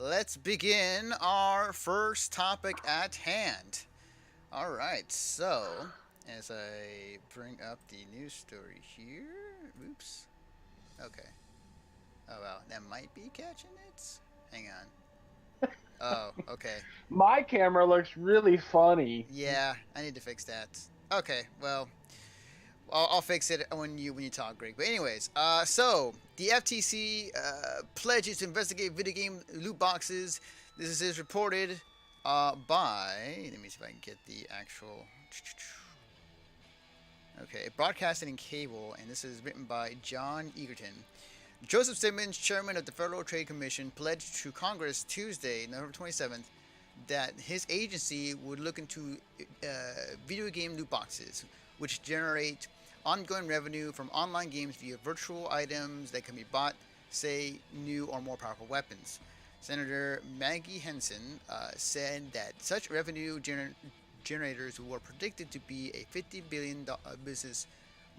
let's begin our first topic at hand. All right, so as I bring up the news story here, oops. Okay. Oh well, that might be catching it. Hang on. Oh, okay. My camera looks really funny. Yeah, I need to fix that. Okay, well, I'll fix it when you talk, Greg. But anyways, so the FTC pledges to investigate video game loot boxes. This is reported by. Let me see if I can get the actual. Okay, broadcasting and cable, and this is written by John Egerton. Joseph Simmons, chairman of the Federal Trade Commission, pledged to Congress Tuesday, November 27th, that his agency would look into video game loot boxes, which generate ongoing revenue from online games via virtual items that can be bought, say, new or more powerful weapons. Senator Maggie Henson said that such revenue generators were predicted to be a $50 billion business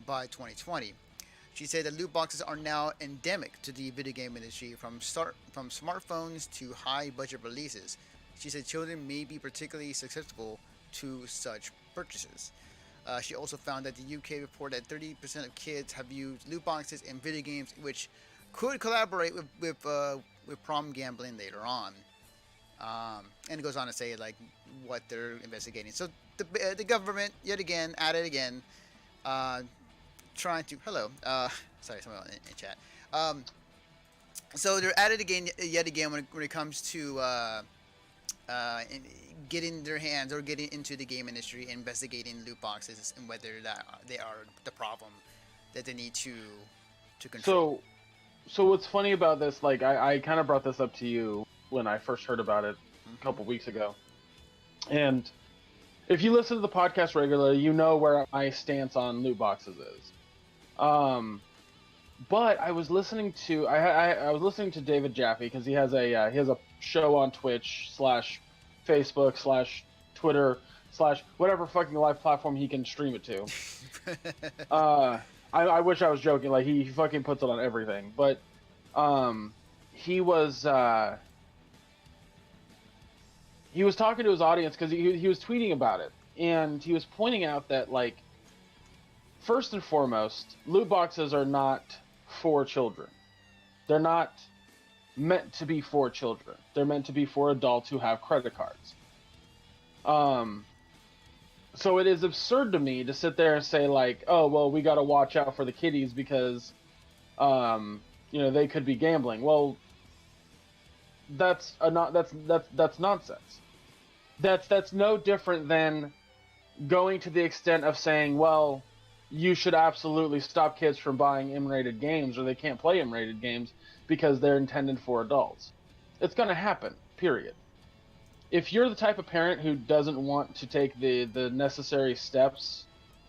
by 2020. She said that loot boxes are now endemic to the video game industry, from smartphones to high-budget releases. She said children may be particularly susceptible to such purchases. She also found that the UK reported that 30% of kids have used loot boxes in video games, which could collaborate with prom gambling later on. And it goes on to say like what they're investigating. So the government yet again at it again, uh, trying to sorry, someone in chat. Um, so they're at it again yet again when it comes to getting their hands or getting into the game industry, investigating loot boxes and whether that they are the problem that they need to control. So, so what's funny about this? Like, I kind of brought this up to you when I first heard about it a Mm-hmm. couple weeks ago. And if you listen to the podcast regularly, you know where my stance on loot boxes is. Um, but I was listening to I was listening to David Jaffe because he has a show on Twitch slash Facebook slash Twitter slash whatever fucking live platform he can stream it to. Uh, I wish I was joking. Like he fucking puts it on everything. But um, he was uh, he was talking to his audience because he was tweeting about it, and he was pointing out that like first and foremost, loot boxes are not for children. They're not meant to be for children. They're meant to be for adults who have credit cards. Um, so it is absurd to me to sit there and say like, oh well, we got to watch out for the kiddies because, they could be gambling. Well, that's nonsense. That's no different than going to the extent of saying, well, you should absolutely stop kids from buying M-rated games or they can't play M-rated games because they're intended for adults. It's going to happen, period. If you're the type of parent who doesn't want to take the necessary steps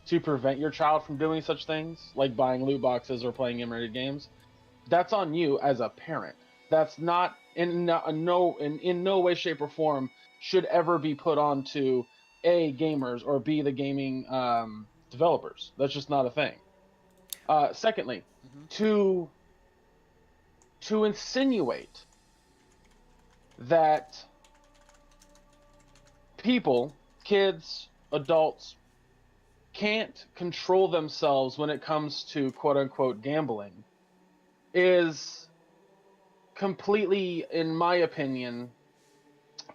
to prevent your child from doing such things, like buying loot boxes or playing M-rated games, that's on you as a parent. That's not in no way, shape, or form should ever be put onto A, gamers, or B, the gaming developers. That's just not a thing. Secondly, Mm-hmm. to insinuate that people, kids, adults, can't control themselves when it comes to quote unquote gambling is completely, in my opinion,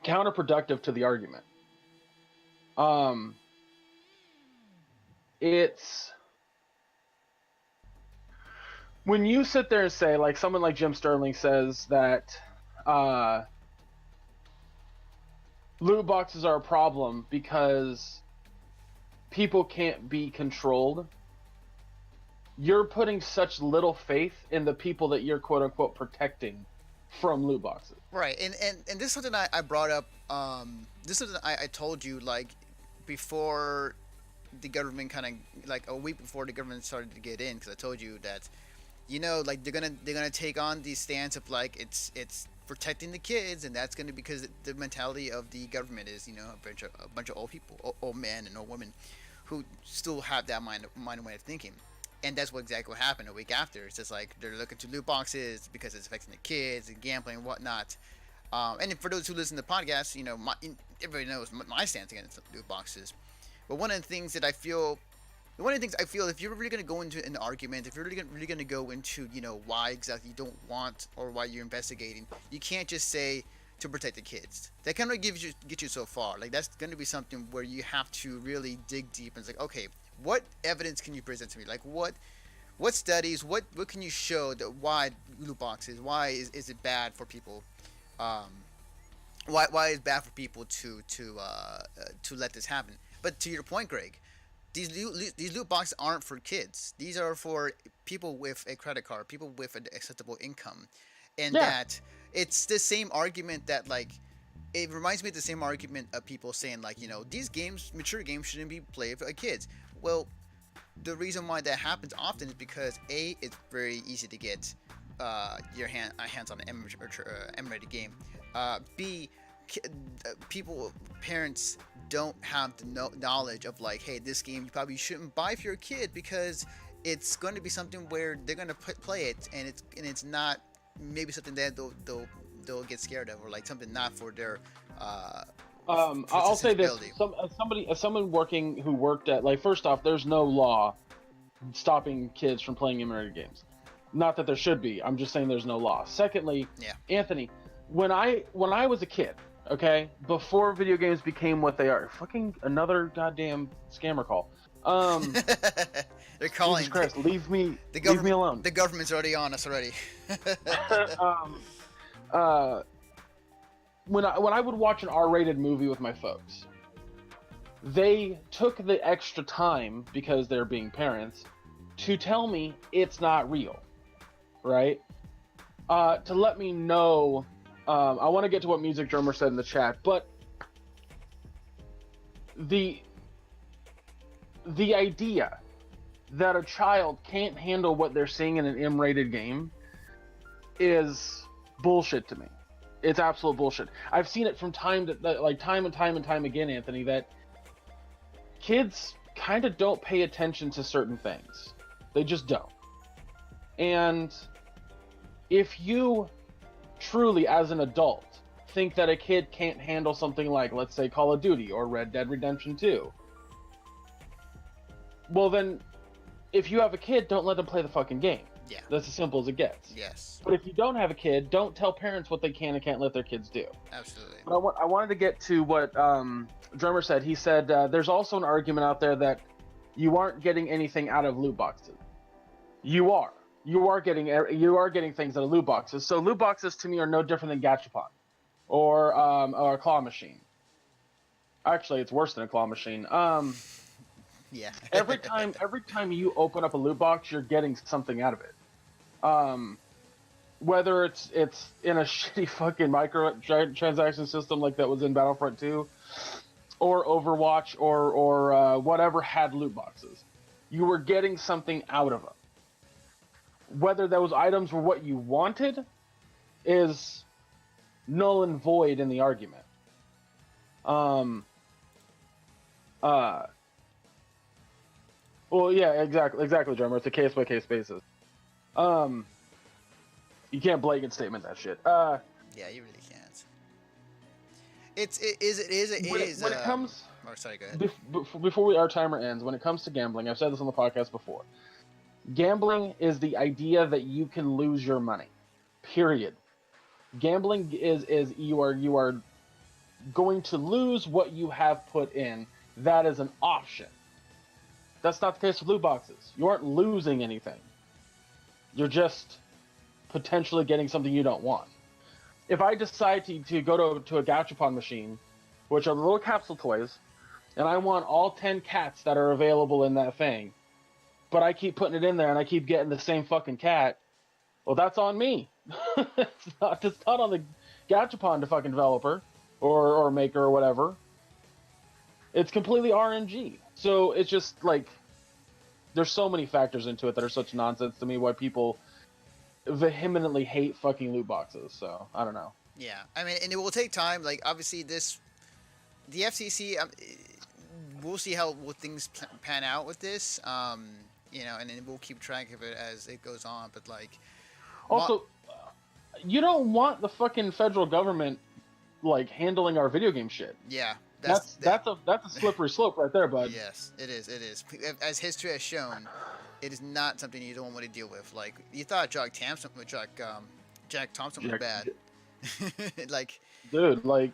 counterproductive to the argument. Um, it's when you sit there and say, like someone like Jim Sterling says that uh, loot boxes are a problem because people can't be controlled. You're putting such little faith in the people that you're quote unquote protecting from loot boxes. Right, and this is something I brought up. This is something I told you like before the government kind of like a week before the government started to get in, because I told you that like they're gonna take on the stance of like it's protecting the kids, and that's gonna because the mentality of the government is a bunch of old people, old men and old women who still have that mind way of thinking. And that's what exactly what happened a week after. It's just like they're looking to loot boxes because it's affecting the kids and gambling and whatnot. And for those who listen to the podcast, everybody knows my stance against loot boxes. But one of the things that I feel, if you're really going to go into an argument, if you're really going to go into, why exactly you don't want or why you're investigating, you can't just say to protect the kids. That kind of get you so far. Like, that's going to be something where you have to really dig deep and it's like, okay, what evidence can you present to me? Like, what studies, what can you show that why loot boxes, why is it bad for people? Why is it bad for people to let this happen? But to your point, Greg, these loot boxes aren't for kids. These are for people with a credit card, people with an acceptable income, and Yeah. that it's the same argument that like. It reminds me of the same argument of people saying like, these games, mature games, shouldn't be played for kids. Well, the reason why that happens often is because A, it's very easy to get your hands on an M-rated game. B, parents don't have the knowledge of like, hey, this game you probably shouldn't buy for your kid because it's going to be something where they're going to play it and it's not maybe something that they'll get scared of, or like something not for their I'll say this: as someone who worked at, like, first off, there's no law stopping kids from playing M-rated games. Not that there should be. I'm just saying there's no law. Secondly, yeah. Anthony, when I was a kid, okay, before video games became what they are, fucking another goddamn scammer call. They're calling. Jesus Christ, leave me alone. The government's already on us already. When I would watch an R-rated movie with my folks, they took the extra time, because they're being parents, to tell me it's not real, right? To let me know. I want to get to what Music Drummer said in the chat, but the idea that a child can't handle what they're seeing in an M-rated game is bullshit to me. It's absolute bullshit. I've seen it from time and time again, Anthony, that kids kind of don't pay attention to certain things. They just don't. And if you truly, as an adult, think that a kid can't handle something like, let's say, Call of Duty or Red Dead Redemption 2, well then, if you have a kid, don't let them play the fucking game. Yeah. That's as simple as it gets. Yes. But if you don't have a kid, don't tell parents what they can and can't let their kids do. Absolutely. But I wanted to get to what Drummer said. He said there's also an argument out there that you aren't getting anything out of loot boxes. You are. You are getting things out of loot boxes. So loot boxes to me are no different than gachapon or a claw machine. Actually, it's worse than a claw machine. Yeah. every time you open up a loot box, you're getting something out of it. Whether it's in a shitty fucking micro-transaction system like that was in Battlefront 2, or Overwatch, or whatever had loot boxes, you were getting something out of them. Whether those items were what you wanted is null and void in the argument. Well, yeah, exactly, Drummer. It's a case-by-case basis. You can't blanket statement that shit. Yeah, you really can't. When it comes. Oh, sorry, go ahead. Before our timer ends, when it comes to gambling, I've said this on the podcast before. Gambling is the idea that you can lose your money. Period. Gambling is you are going to lose what you have put in. That is an option. That's not the case with loot boxes. You aren't losing anything. You're just potentially getting something you don't want. If I decide to go to a gachapon machine, which are little capsule toys, and I want all 10 cats that are available in that thing, but I keep putting it in there and I keep getting the same fucking cat, well, that's on me. It's not on the gachapon fucking developer or maker or whatever. It's completely RNG. So it's just like, there's so many factors into it that are such nonsense to me, why people vehemently hate fucking loot boxes. So I don't know. Yeah, I mean, and it will take time. Like, obviously, the FCC, we'll see how things pan out with this. And then we'll keep track of it as it goes on. But like, also, you don't want the fucking federal government like handling our video game shit. Yeah, That's a slippery slope right there, bud. Yes, it is. It is. As history has shown, it is not something you don't want to deal with. Like you thought Jack Thompson was bad. Like, dude, like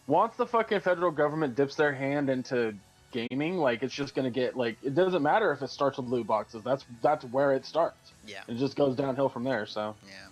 once the fucking federal government dips their hand into gaming, like it's just gonna get like it doesn't matter if it starts with loot boxes. That's where it starts. Yeah. It just goes downhill from there. So yeah.